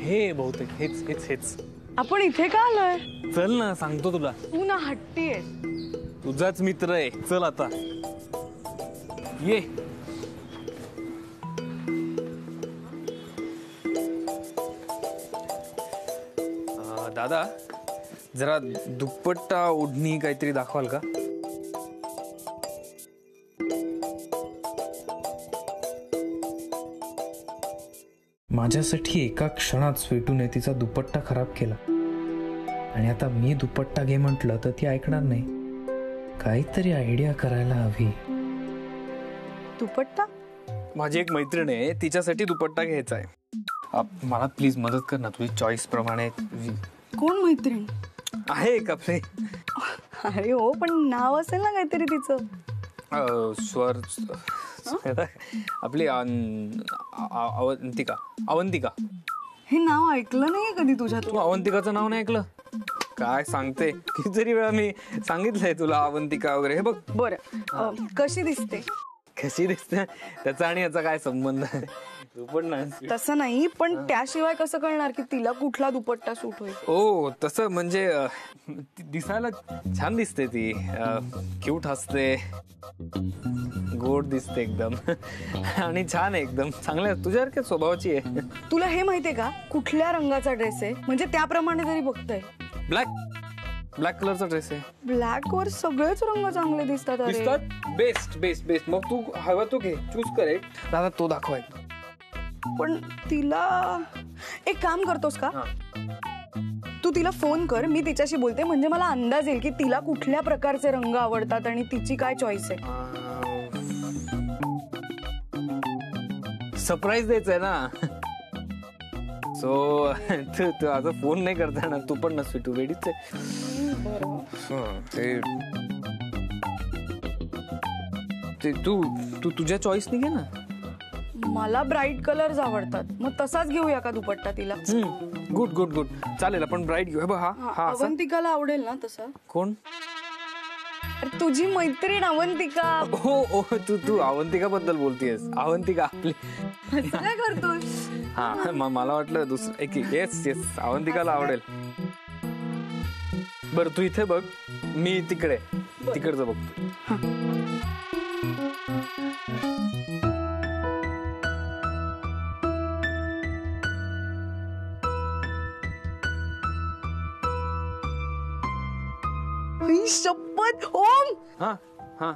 हे बहुतेक हेच हेच हेच. आपण इथे का आलोय? चल ना, सांगतो तुला. तू ना हट्टी आहे. तुझाच मित्र आहे, चल आता ये. दादा जरा दुपट्टा ओढणी काहीतरी दाखवाल का? माझ्यासाठी एका क्षणात स्वीटूने तिचा दुपट्टा खराब केला आणि आता मी दुपट्टा घे म्हटलं तर ती ऐकणार नाही. काहीतरी आयडिया करायला हवी. दुपट्टा? माझी एक मैत्रीण आहे, तिच्यासाठी दुपट्टा घ्यायचा आहे. मला प्लीज मदत कर ना, तुझी चॉईस प्रमाणे. कोण मैत्रीण आहे एक आपले? अरे हो, पण नाव असेल ना काहीतरी तिचं. स्वर आपली अवंतिका. अवंतिका हे नाव ऐकलं नाहीये कधी तुझ्या. तू अवंतिकाचं नाव नाही ऐकलं? काय सांगते, कितीतरी वेळा मी सांगितलंय तुला अवंतिका वगैरे. हे बघ. बरं, कशी दिसते? कशी दिसते त्याचा आणि याचा काय संबंध? तू पण नाही. तसं नाही, पण त्याशिवाय कसं कळणार की तिला कुठला दुपट्टा सूट होईल? ओ तसं म्हणजे दिसायला छान दिसते ती. क्यूट हसते, गोड दिसते एकदम आणि छान आहे एकदम. चांगल्या तुझ्यासारख्या स्वभावाची आहे. तुला हे माहितीये का कुठल्या रंगाचा ड्रेस आहे? म्हणजे त्याप्रमाणे तरी बघताय. ब्लॅक कलरचा ड्रेस आहे. ब्लॅक वर सगळेच रंग चांगले दिसतात. Best best best. मग तू हवा तू घे, चूज कर एक. दादा तो दाखवाय. पण तिला एक काम करतोस का, तू तिला फोन कर, मी तिच्याशी बोलते, म्हणजे मला अंदाज येईल की तिला कुठल्या प्रकारचे रंग आवडतात आणि तिची काय चॉईस आहे. सरप्राईज द्यायचंय ना. सो तू आता फोन नाही करता ना, तू पण नसते, तू रेडीच आहे. ते तू तुझ्या चॉईसने घे ना. मला ब्राईट कलर्स आवडतात, मग तसाच घेऊया का दुपट्टा तिला? गुड गुड गुड, चालेल आपण ब्राईट घेऊ. हा हा अवंतिकाला आवडेल ना तसा? कोण? तुझी मैत्रीण अवंतिका. हो तू अवंतिका बद्दल बोलतेस? अवंतिका आपली. काय करतोस? हा मला वाटलं दुसरं एक. येस येस, अवंतिकाला आवडेल. बर तू इथे बघ, मी तिकडचं बघतो. शपथ. ओम, हा हा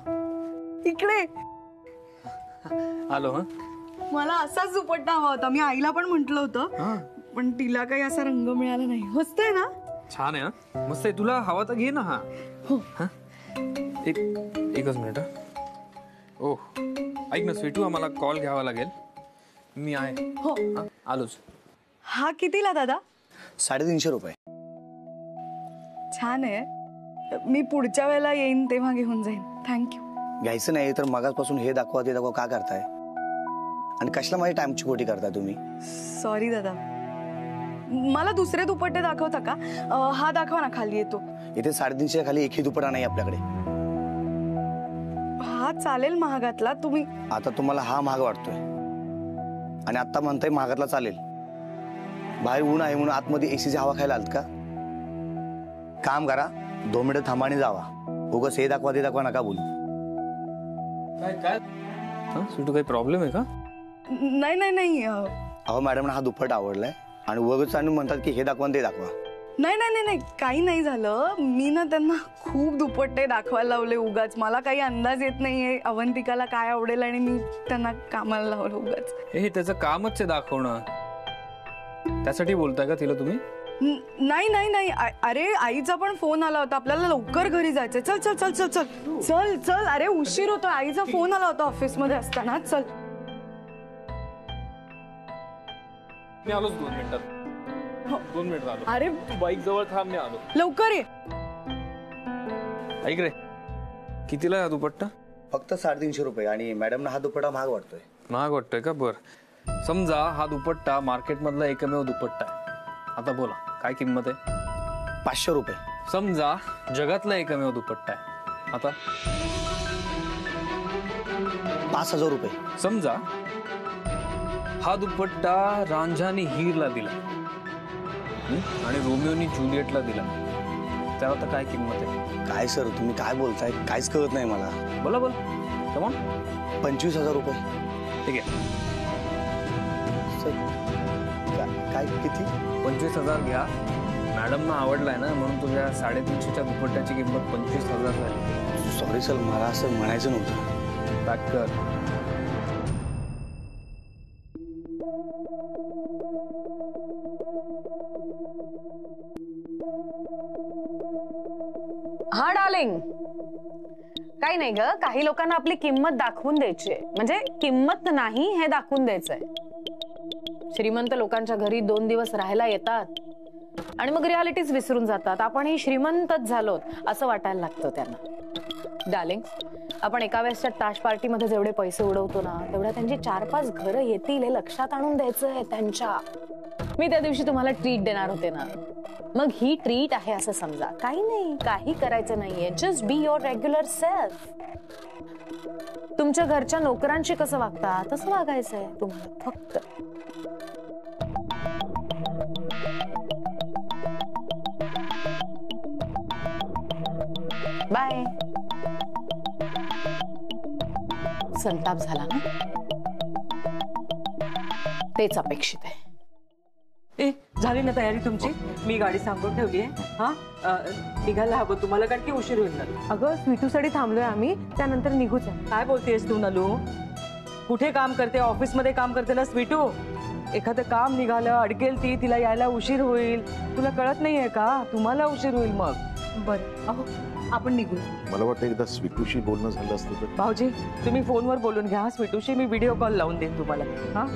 इकडे आलो. हा मला असाच दुपट्टा हवा होता. मी आईला पण म्हंटल होतं, पण तिला काही असा रंग मिळाला नाही. मस्त आहे ना? छान आहे ना, मस्त आहे. तुला हवा तर घे ना. हा हो. एकच मिनिट. ओ ऐक ना स्वीटू, आम्हाला कॉल घ्यावा लागेल. मी आहे. हो आलोच. हा कितीला दादा? 350 रुपये. छान आहे. मी पुढच्या वेळेला येईन तेव्हा घेऊन जाईन. थँक्यू. घ्यायचं नाही तर मगाचपासून हे दाखवा ते दाखवा का करताय? आणि कशाला माझी टाइमची खोटी करताय तुम्ही? सॉरी दादा, मला दुसरे दुपट्टे दाखवता का? हा दाखवा ना, खाली येतो. इथे 350 खाली एकही दुपट्टा नाही आपल्याकडे. हा चालेल महागातला. तुम्ही आता तुम्हाला हा महाग वाटतोय आणि आता म्हणताय महागातला चालेल. बाहेर ऊन आहे म्हणून आतमध्ये एसीची हवा खायला आलत का? काम करा, 2 मिनिटं थांबा आणि जावा. उगाच हे दाखवा ते दाखवा नका बोलू. काय सुटू, काही प्रॉब्लेम आहे का? नाही. अहो मॅडम, हा दुपट्टा आवडलाय आणि उगाच आणि म्हणतात की हे दाखवा ते दाखवा. नाही, काही नाही झालं. मी ना त्यांना खूप दुपट्टे दाखवायला लावले उगाच. मला काही अंदाज येत नाहीये अवंतिकाला काय आवडेल आणि मी त्यांना कामाला लावलं उगाच. हे त्याचं कामच आहे दाखवणं. त्यासाठी बोलताय का तिला तुम्ही? नाही. अरे आईचा पण फोन आला होता, आपल्याला लवकर घरी जायचंय. चल चल चल चल चल चल चल. अरे उशीर होतो. आईचा फोन आला होता ऑफिस मध्ये असताना. चल. मी आलोच 2 मिनिटात. 2 मिनिट आलो. अरे बाईक जवळ थांब, मी आलो. लवकर ये. ऐक रे, कितीला आहे हा दुपट्टा? फक्त 350 रुपये. आणि मॅडम हा दुपट्टा महाग वाटतोय. महाग वाटतोय का? बर, समजा हा दुपट्टा मार्केट मधला एकमेव दुपट्टा आहे. आता बोला काय किंमत आहे? 500 रुपये. समजा जगातला एकमेव दुपट्टा आहे. आता 5000 रुपये. समजा हा दुपट्टा रांझानी हीरला दिला. आणि रोमिओनी जुलिएटला दिला, त्याला तर काय किंमत आहे? काय सर तुम्ही काय बोलताय, काहीच कळत नाही मला. बोला बोल, कमॉन. 25,000 रुपये. ठीक आहे, सर काय किती? 25,000 घ्या. मॅडमना आवडलाय ना, म्हणून तुझ्या 350च्या दुपट्ट्याची किंमत 25,000 झाली. सॉरी सर, मला असं म्हणायचं नव्हतं. पॅक कर. हा डार्लिंग, काही नाही ग, काही लोकांना आपली किंमत दाखवून द्यायची आहे. म्हणजे किंमत नाही हे दाखवून द्यायचंय. श्रीमंत लोकांच्या घरी 2 दिवस राहायला येतात आणि मग रियालिटीज विसरून जातात. आपणही श्रीमंतच झालो असं वाटायला लागतं त्यांना. डार्लिंग, आपण एका वेळेसच्या ताश पार्टीमध्ये जेवढे पैसे उडवतो ना, तेवढ्या त्यांची 4-5 घरं येतील हे लक्षात आणून द्यायचंय त्यांच्या. मी त्या दिवशी तुम्हाला ट्रीट देणार होते ना, मग ही ट्रीट आहे असं समजा. काही नाही, काही करायचं नाहीये. Just be your regular self. तुमच्या घरच्या नोकरांशी कसं वागता तसं वागायचंय तुम्हाला फक्त. बाय. संताप झाला ना, तेच अपेक्षित आहे. ए, झाली ना तयारी तुमची? मी गाडी सांगून ठेवली आहे. हा, निघायला हवं तुम्हाला, कारण की उशीर होईल ना. अगं स्वीटूसाठी थांबलोय आम्ही, त्यानंतर निघूच आहे. काय बोलतेस तू नलू? कुठे काम करते? ऑफिसमध्ये काम करते ना स्वीटू. एखादं काम निघालं, अडकेल ती, तिला यायला उशीर होईल. तुला कळत नाहीये का? तुम्हाला उशीर होईल मग. बरं, अहो आपण निघू. मला वाटतं एकदा स्वीटूशी बोलणं झालं असतं तर. भाऊजी, तुम्ही फोनवर बोलून घ्या स्वीटूशी. मी व्हिडिओ कॉल लावून देईन तुम्हाला. हा,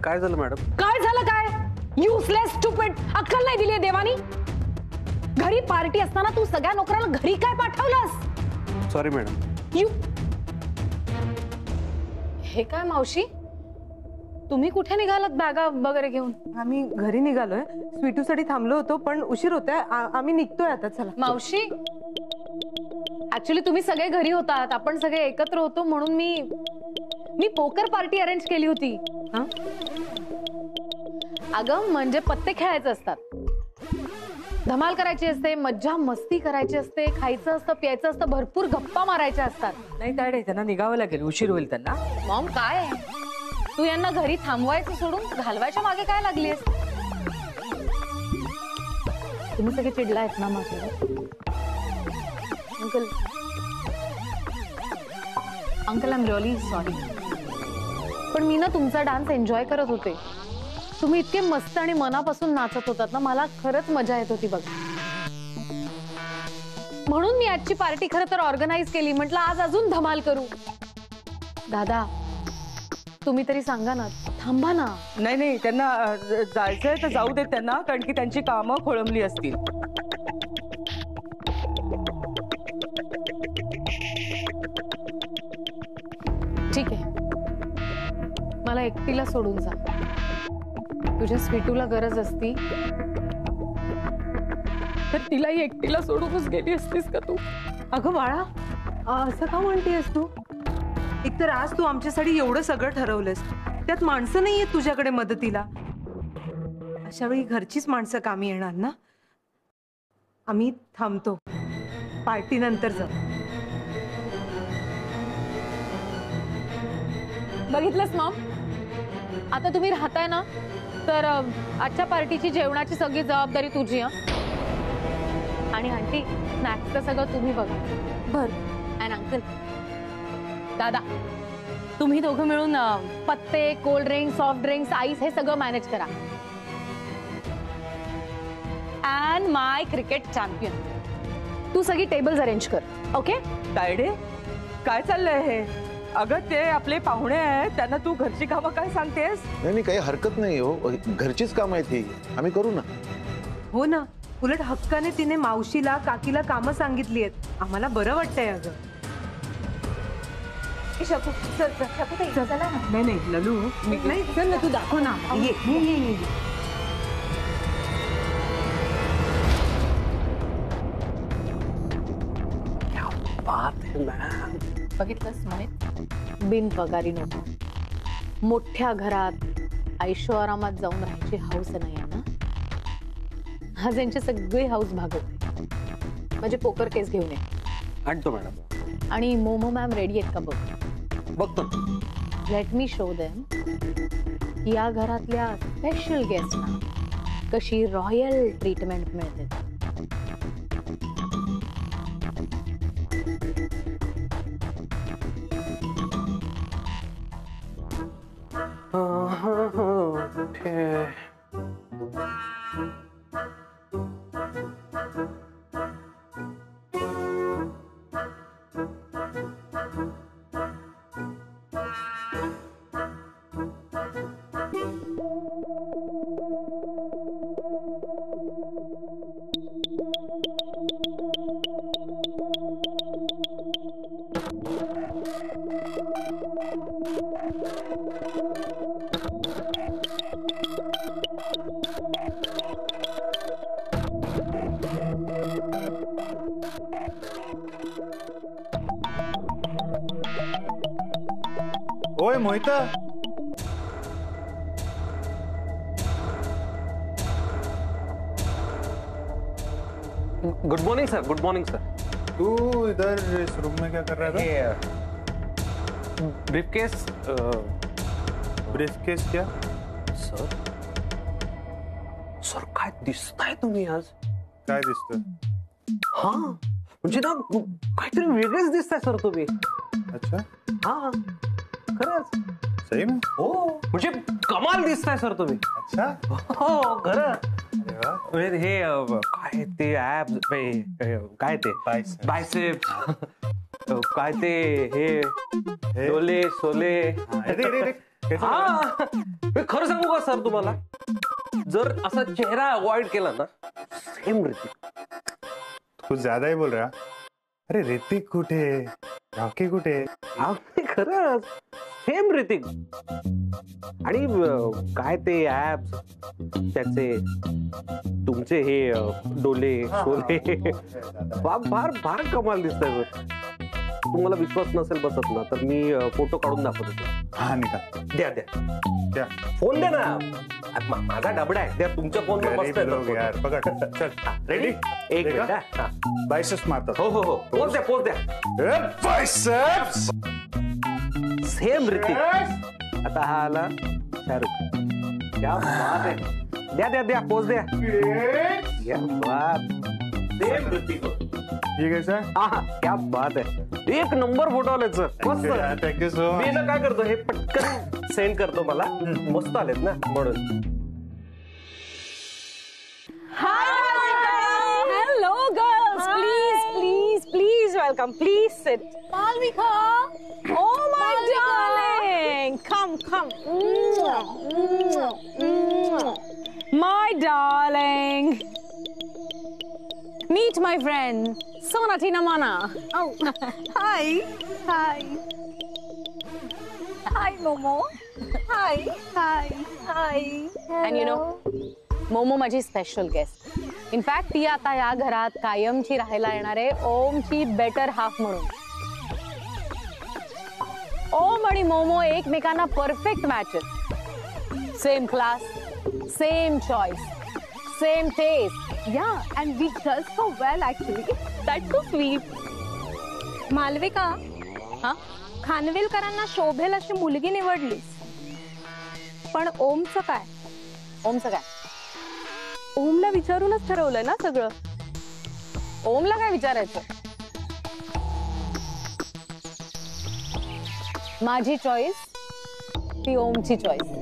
काय झालं मॅडम? काय झालं काय? Useless stupid. अक्कल नाही दिली देवानी. घरी पार्टी असताना तू सगळ्या नोकराला घरी काय पाठवलंस? Sorry madam. यू, हे काय मावशी, तुम्ही कुठे निघालात बॅगा वगैरे घेऊन? आम्ही घरी निघालोय, स्वीटूसाठी थांबलो होतो पण उशीर होतोय. आम्ही निघतोय आता. चला. मावशी, ऍक्च्युली तुम्ही सगळे घरी होतात, आपण सगळे एकत्र होतो म्हणून मी पोकर पार्टी अरेंज केली होती. हा? अगं म्हणजे पत्ते खेळायचे असतात, धमाल करायची असते, मज्जा मस्ती करायची असते, खायचं असतं, प्यायचं असतं, भरपूर गप्पा मारायच्या असतात. नाही ताडे, त्यांना निघावं लागेल, उशीर होईल त्यांना. मॉम काय तू यांना घरी थांबवायचं सोडून घालवायच्या मागे काय लागलीस? तुम्ही सगळे चिडलायत ना माझ्यावर? Uncle I am really sorry, पण मी ना तुमचा डान्स एन्जॉय करत होते. तुम्ही इतके मस्त आणि मनापासून नाचत होतात ना, मला खरंच मजा येत होती बघा. म्हणून मी आजची पार्टी खरं तर ऑर्गनाइज केली. म्हटलं आज अजून धमाल करू. दादा तुम्ही तरी सांगा ना, थांबा ना. नाही नाही, त्यांना जायचंय तर जाऊ देत त्यांना, कारण की त्यांची कामं खोळंबली असतील. ठीक आहे, मला एकटीला सोडून जा. तुझ्या स्वीटूला गरज असती तर तिलाही एकटीला सोडूनच गेली असतीस का तू? अगं बाळा, असं का म्हणतेस तू? एकतर आज तू आमच्यासाठी एवढं सगळं ठरवलंस, त्यात माणसं नाहीये तुझ्याकडे मदतीला. अशा वेळी घरचीच माणसं कामी येणार ना. आम्ही थांबतो, पार्टी नंतर जाऊ. बघितलंस मॉम, आता तुम्ही राहताय ना, तर आजच्या पार्टीची जेवणाची सगळी जबाबदारी तुझी. आणि आंटी स्नॅक्सचं सगळं तुम्ही बघा. बर. अँड अंकल, दादा तुम्ही दोघं मिळून पत्ते, cold drinks, soft drinks, ice हे सगळं मॅनेज करा. अँड माय क्रिकेट चॅम्पियन, तू सगळी टेबल्स अरेंज कर. ओके तायडे, काय चाललंय हे? अगं ते आपले पाहुणे आहेत, त्यांना तू घरची कामं काय सांगतेस? नाही काही हरकत नाही हो, घरचीच काम आहे ती, आम्ही करू ना. हो ना, उलट हक्काने तिने मावशीला काकीला कामं सांगितली आहेत. आम्हाला बरं वाटतंय. अगं शकू, चला ना. नाही नाही ललू, नाही चल ना, तू दाखव ना. ये ये ये ये. बघितलंस मोहित, बिन पगारी नोकरी, मोठ्या घरात ऐशोआरामात जाऊन राहायची हौस नाही आहे ना. आज यांची सगळी हौस भागवते. म्हणजे पोकर केस घेऊन ये. आणतो मॅडम. आणि मोमो मॅम रेडी आहेत का बघ. बघतो. लेट मी शो देम या घरातल्या स्पेशल गेस्टना कशी रॉयल ट्रीटमेंट मिळते. ओय Mohita, good morning sir. Good morning sir. तू इधर इस रूम में क्या कर रहा था? ब्रीफकेस. ब्रीफकेस क्या? सर सर काय दिसताय तुम्ही आज? काय दिसतं? हा म्हणजे ना काहीतरी वेगळेच दिसताय सर तुम्ही. अच्छा, हा खरंच. सही में? हो म्हणजे कमाल दिसताय सर तुम्ही. अच्छा, हो खरं. अरे वाह. म्हणजे हे काय ते ऍप काय ते Biceps. बायसेप्स काय ते हे डोले सोले. अरे कैसे? हा मी खरं सांगू का सर तुम्हाला, जर असा चेहरा अवॉइड केला ना सेम ऋतिक. कुछ ज्यादा ही बोल रहा. अरे ऋतिक कुठे, रॉकी कुठे? खरंच सेम ऋतिक. आणि काय ते ऍप्स त्याचे तुमचे हे डोले सोले फार फार कमाल दिसतंय. तुम्हाला विश्वास नसेल बसत ना तर मी फोटो काढून दाखवतो. हा निकाल. द्या द्या क्या? फोन द्या ना. माझा डबडा आहे द्या. तुमच्या फोन गरीब लोग यार. पकड़. चल रेडी. एक मिनिट. हा. बायसेप्स मारता. हो हो हो पोच द्या पोच द्या. Biceps same Hrithik. आता हा आला शाहरुख. क्या बात आहे. द्या द्या द्या पोच द्या. क्या बात. सेम ऋतिक. ये कैसा? हा क्या बात आहे. एक नंबर फोटो आले सर. मस्त. थँक्यू सो मी मच. ना काय करतो हे पटकन सेंड करतो मला. मस्त आलेत ना म्हणून. Hello, girls. Please welcome. Please sit. Malvika! Oh, my darling. Come. My darling. Meet my friend, Sonati Namana. Oh, hi. Hi, Momo. Hi. And you know, momo माझी स्पेशल गेस्ट. इनफॅक्ट ती आता या घरात कायमची राहायला येणार आहे ओमची बेटर हाफ म्हणून. ओम आणि मोमो एकमेकांना परफेक्ट मॅच आहेत. Same class, same choice, same taste. Yeah and we just so well actually. That's so sweet. Malvika, हा खानविलकरांना शोभेल अशी मुलगी निवडलीस, पण ओमचं काय? ओमचं काय? ओमला विचारूनच ठरवलंय ना सगळं. ओमला काय विचारायचं? माझी चॉईस ती ओमची चॉईस.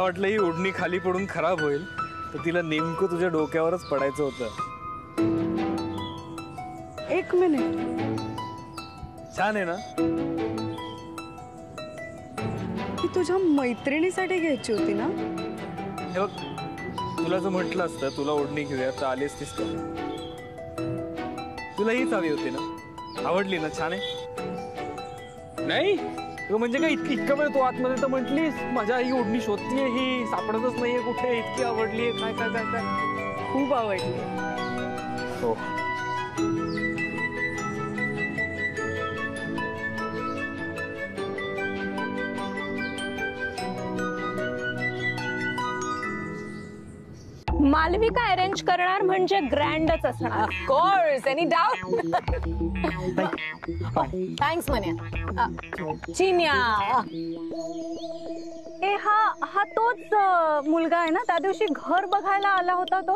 वाटलं ही ओढणी खाली पडून खराब होईल, तर तिला नेमकं तुझ्या डोक्यावरच पडायचं होतं. एक मिनिट, छान आहे ना? ही तुझ्या मैत्रिणीसाठी घ्यायची होती ना? हे बघ, तुला जर म्हटलं असतं तुला ओढणी घेऊया तर आली असतीस का? तुला हीच हवी होती ना? आवडली ना? छान आहे नाही? म्हणजे काय इतकं वेळ तू आतमध्ये तर म्हटलीस माझ्या ही ओढणी शोधतीये, ही सापडतच नाहीये कुठे, इतकी आवडलीये. काय काय काय काय खूप आवडली. हो. मालविका अरेंज करणार म्हणजे ग्रँडच असणार. Course, any doubt? Thanks Manya. Chinya, ए हा तोच मुलगा आहे ना त्या दिवशी घर बघायला आला होता तो?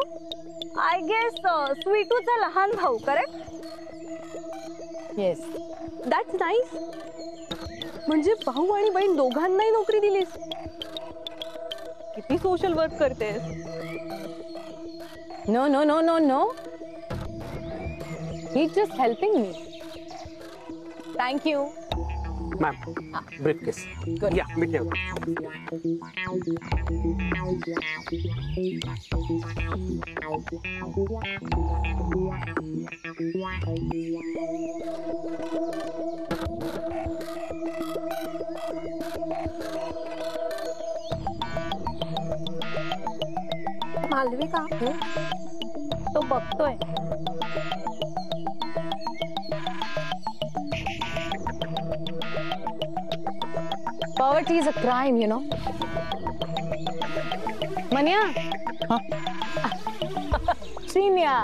आय गेस स्वीटूचा लहान भाऊ, करेक्ट? येस. That's nice. म्हणजे भाऊ आणि बहीण दोघांनाही नोकरी दिलीस. किती सोशल वर्क करतेस. No, no, no, no, no. He's just helping me. Thank you. Ma'am, briefcase. Good. या, मी ठेवतो. मालविका तो बघतोय. Poverty is a crime, you know. Manya? Chinya.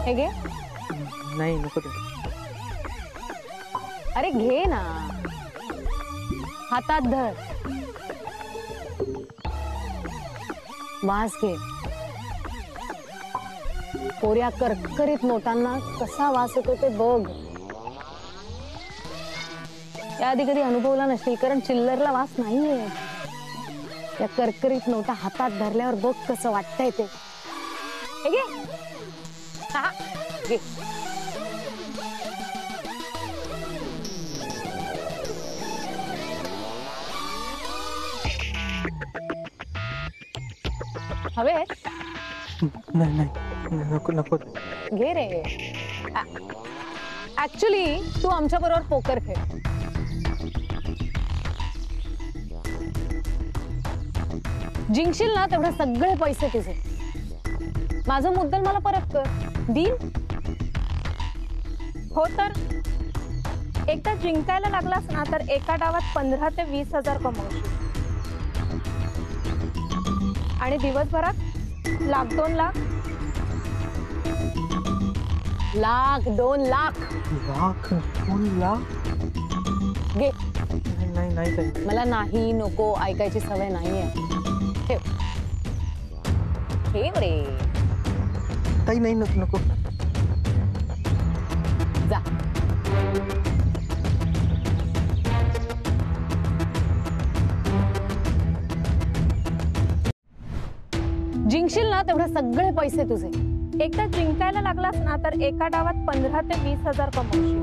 हे घे. नाही, नको ते. अरे घे ना, हातात धर, वास घे. कोऱ्या करकरीत नोटांना कसा वास येतो ते बघ. याआधी कधी अनुभवला नसतील, कारण चिल्लरला वास नाहीये. या करकरीत नोटा हातात धरल्यावर बघ कसं वाटतंय ते. हे घे. हा, घे. हवे? नाही, नको नको. घे रे. ऍक्च्युली तू आमच्या बरोबर पोकर खेळ. जिंकशील ना तेवढे सगळे पैसे तुझे. माझं मुद्दल मला परत कर. डील? हो तर एकदा जिंकायला लागलास ना तर एका डावात 15,000 ते 20,000 कमवशील. आणि दिवसभरात 1,00,000-2 लाख. 1,00,000-2 लाख. 1,00,000-2 लाख? घे. नाही. मला नाही, नको ऐकायची सवय नाहीये. ठेव. ठेव रे. ताई नाही, नको. जा. जिंकशील ना तेवढे सगळे पैसे तुझे. एकदा जिंकायला लागलास ना तर एका डावात 15,000 ते 20,000 कमवशील.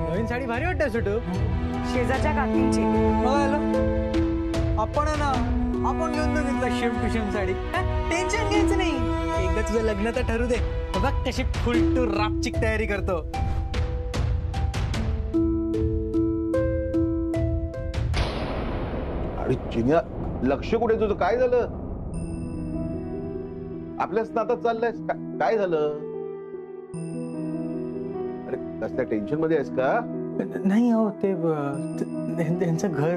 नवीन साडी भारी वाटते सुटू. शेजारच्या काकींची. आपण ना आपण घेऊन बघितलं शेम टू शेम साडी. टेन्शन घ्यायचं नाही. एकदा तुझं लग्न तर ठरू दे. बघ कशी फुल टू रापची तयारी करतो. आणि चिन्या, लक्ष कुठे तुझं? काय झालं? आपल्याच नातात चाललंय? काय झालं? अरे कसल्या टेन्शन मध्ये आहेस का? नाही हो, ते त्यांचं घर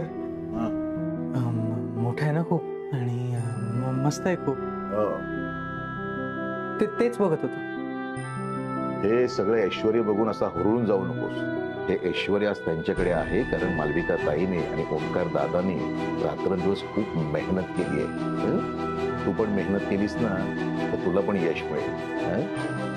मोठं आहे ना खूप, आणि मस्त आहे खूप. तेच बघत होतो. हे सगळे ऐश्वर्य बघून असा हुरळून जाऊ नकोस. हे ऐश्वर्य आज त्यांच्याकडे आहे कारण मालविका ताईने आणि ओंकार दादाने रात्रंदिवस खूप मेहनत केली आहे. तू पण मेहनत केलीस ना, तर तुला पण यश मिळेल. हं?